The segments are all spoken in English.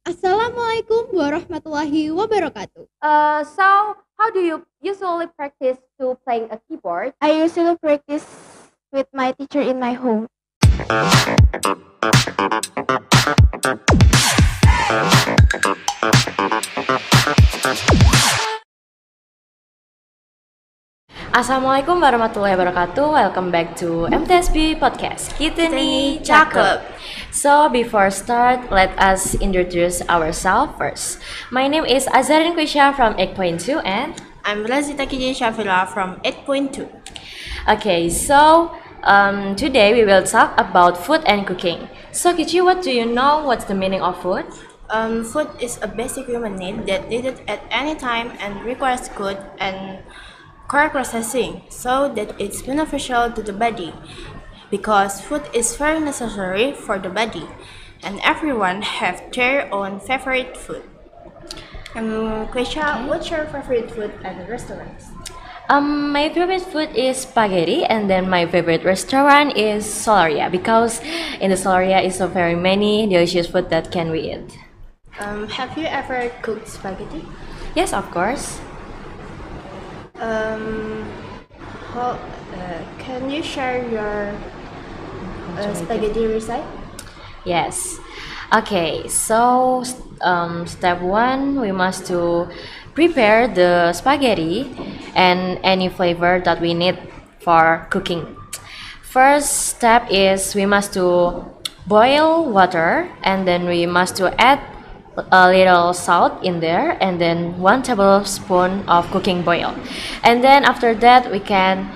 Assalamualaikum warahmatullahi wabarakatuh. So how do you usually practice to playing a keyboard? I usually practice with my teacher in my home. Assalamualaikum warahmatullahi wabarakatuh. Welcome back to MTsB podcast. Kita nih cakep. So before start, let us introduce ourselves first. My name is Azzarine from 8.2 and I'm Razita Kichi from 8.2. okay. So today we will talk about food and cooking. So Kichi, what do you know? What's the meaning of food? Food is a basic human need that needed at any time and requires good and correct processing so that it's beneficial to the body. Because food is very necessary for the body, and everyone have their own favorite food. Krisha, what's your favorite food at the restaurants? My favorite food is spaghetti, and then my favorite restaurant is Solaria because in the Solaria is so very many delicious food that can we eat. Have you ever cooked spaghetti? Yes, of course. Um, can you share your spaghetti recipe? Yes. Okay, so step one, we must to prepare the spaghetti and any flavor that we need for cooking. First step is we must to boil water and then we must to add a little salt in there and then 1 tablespoon of cooking oil, and then after that we can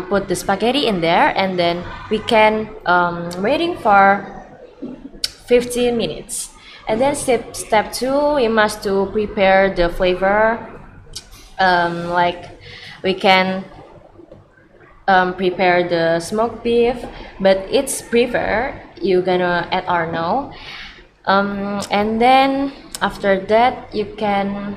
put the spaghetti in there and then we can waiting for 15 minutes, and then step two we must to prepare the flavor, like we can prepare the smoked beef, but it's prefer you gonna add or no. And then after that you can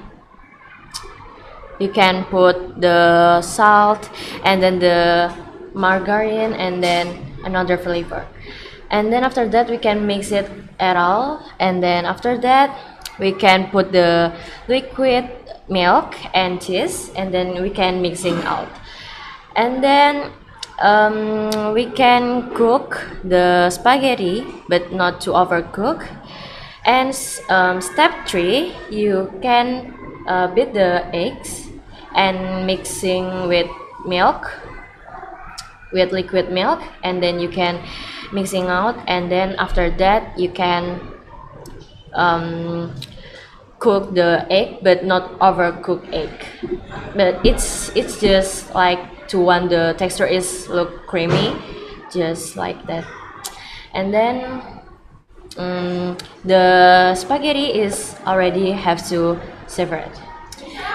put the salt and then the margarine and then another flavor, and then after that we can mix it at all, and then after that we can put the liquid milk and cheese and then we can mixing out, and then we can cook the spaghetti but not to overcook. And step three, you can beat the eggs and mixing with milk, with liquid milk, and then you can mixing out, and then after that you can um, cook the egg but not overcook egg. But it's just like to when the texture is look creamy, just like that, and then the spaghetti is already have to separate.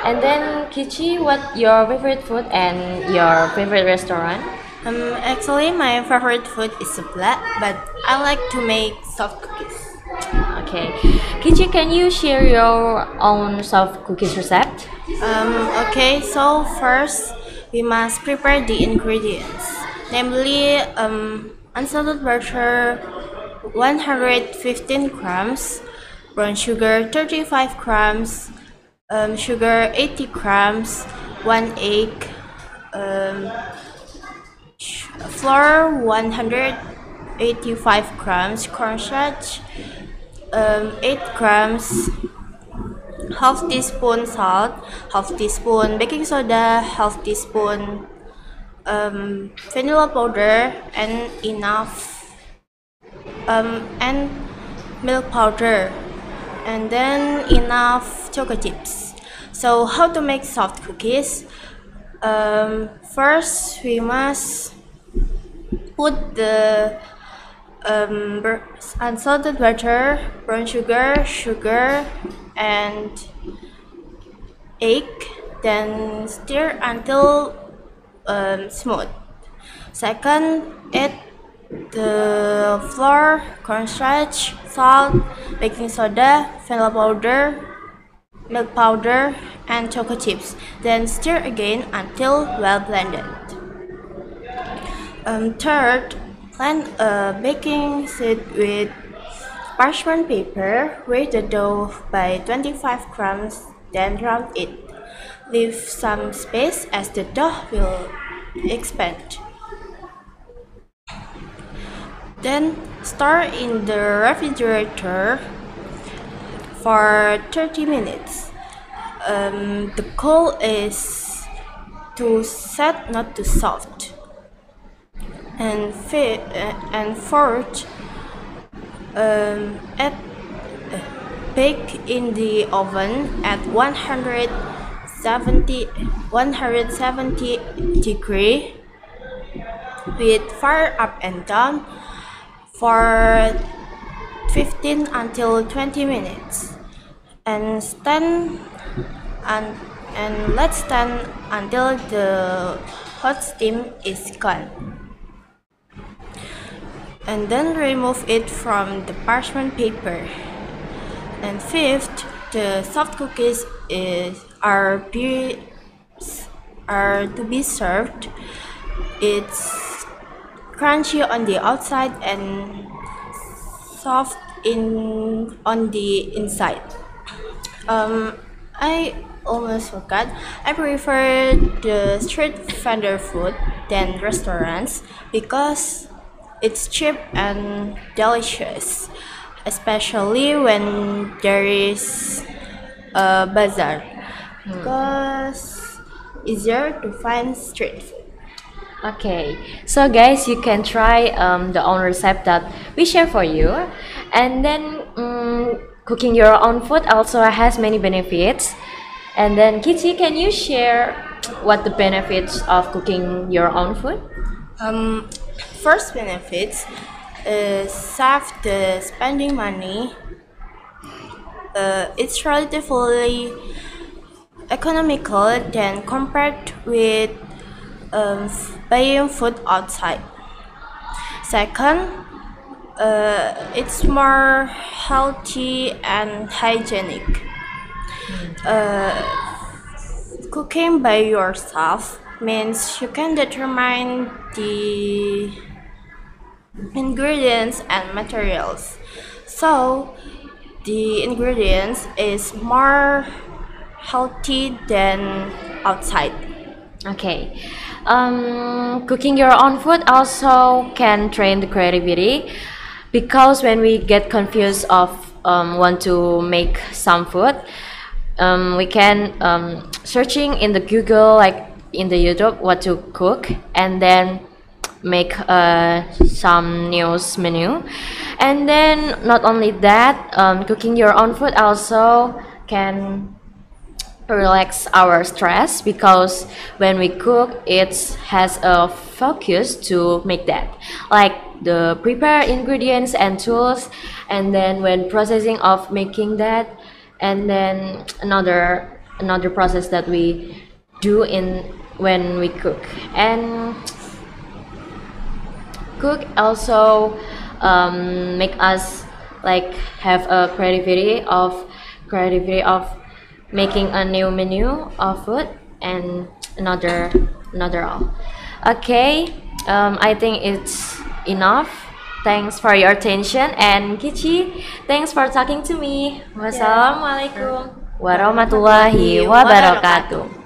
And then Kichi, what your favorite food and your favorite restaurant? Actually, my favorite food is supla, but I like to make soft cookies. Okay, Kichi, can you share your own soft cookies recipe? Okay, so first we must prepare the ingredients, namely unsalted butter 115 grams, brown sugar 35 grams, sugar 80 grams, 1 egg, um, flour 185 grams, cornstarch 8 grams, half teaspoon salt, half teaspoon baking soda, half teaspoon vanilla powder, and and milk powder, and then enough chocolate chips. So how to make soft cookies? First we must put the unsalted butter, brown sugar, and egg, then stir until smooth. Second, add the flour, cornstarch, salt, baking soda, vanilla powder, milk powder, and chocolate chips. Then stir again until well blended. Third, blend a baking sheet with parchment paper, weigh the dough by 25 grams, then round it. Leave some space as the dough will expand. Then store in the refrigerator for 30 minutes. The goal is to set, not too soft. And fourth, bake in the oven at 170 degree with fire up and down for 15 until 20 minutes and let's stand until the hot steam is gone. And then remove it from the parchment paper. And fifth, the soft cookies are to be served. It's crunchy on the outside and soft on the inside. I almost forgot. I prefer the street vendor food than restaurants because it's cheap and delicious, especially when there is a bazaar, because easier to find street food. Okay, so guys, you can try the own recipe that we share for you, and then cooking your own food also has many benefits. And then Kichi, can you share what the benefits of cooking your own food? First benefits is save the spending money. It's relatively economical than compared with buying food outside. Second, it's more healthy and hygienic. Cooking by yourself means you can determine the ingredients and materials. So the ingredients is more healthy than outside. Okay, cooking your own food also can train the creativity, because when we get confused of want to make some food, we can searching in the Google, like in the YouTube, what to cook, and then make some new menu. And then not only that, cooking your own food also can relax our stress, because when we cook it has a focus to make that, like the prepare ingredients and tools, and then when processing of making that, and then another process that we do in when we cook. And cook also make us like have a creativity of making a new menu of food and another all. Okay, I think it's enough. Thanks for your attention, and Kichi, thanks for talking to me. Wassalamualaikum warahmatullahi wabarakatuh.